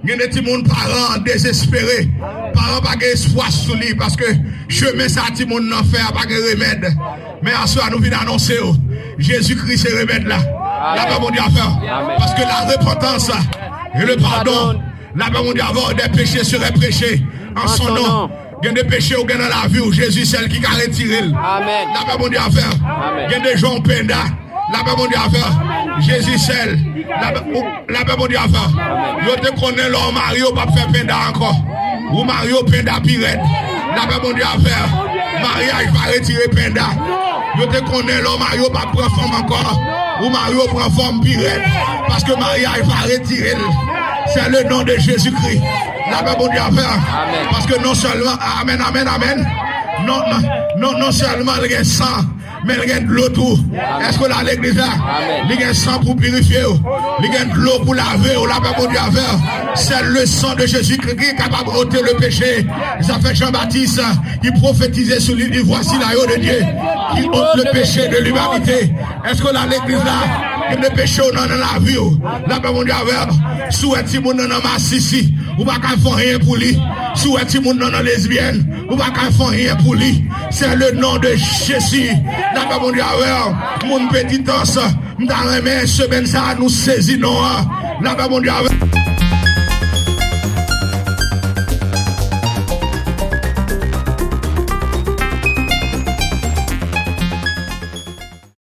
Il y a des petits parents désespérés. Parents pas espoir sur lui parce que chemin ça petit monde n'en fait pas de remède. Mais à soi nous venons annoncer Jésus-Christ est remède là. Là bas mon Dieu à faire. Parce que la repentance et le pardon, là bas mon Dieu avoir des péchés seraient prêchés en son nom. Il y a des péchés au dans la vie où Jésus c'est qui a retiré. Amen. Là bas mon Dieu à faire. Il y a des gens au penda. Là-bas, mon Dieu, à faire. Jésus seul. Là-bas, mon Dieu, à faire. Yo te connais l'homme Mario, pas faire penda encore. Ou Mario penda pirate. Là-bas, mon Dieu, à faire. Mariage va retirer penda. Yo te connais l'homme Mario, pas prendre forme encore. Ou Mario prend forme pirate. Parce que mariage va retirer. C'est le nom de Jésus-Christ. Là-bas, mon Dieu, à faire. Parce que non seulement, amen, amen, amen. Non seulement il y a sang, mais il y a de l'eau tout. Est-ce que là, l'église là, il y a sang pour purifier, il y a de l'eau pour laver, c'est le sang de Jésus-Christ qui est capable d'ôter le péché. Ça fait Jean-Baptiste, il prophétisait sur lui, il dit voici l'agneau de Dieu, qui ôte le péché de l'humanité. Est-ce que là, l'église là, il y a des péchés dans la vie, là-bas, mon Dieu, sous un petit monde dans ma sissi, ou pas qu'à faire rien pour lui, sous un petit monde dans la lesbienne, ou pas qu'à faire rien pour lui. C'est le nom de Jésus. Là-bas, mon Dieu, mon petit os, dans la main, semaine ça, nous saisit, non. Là-bas, mon Dieu,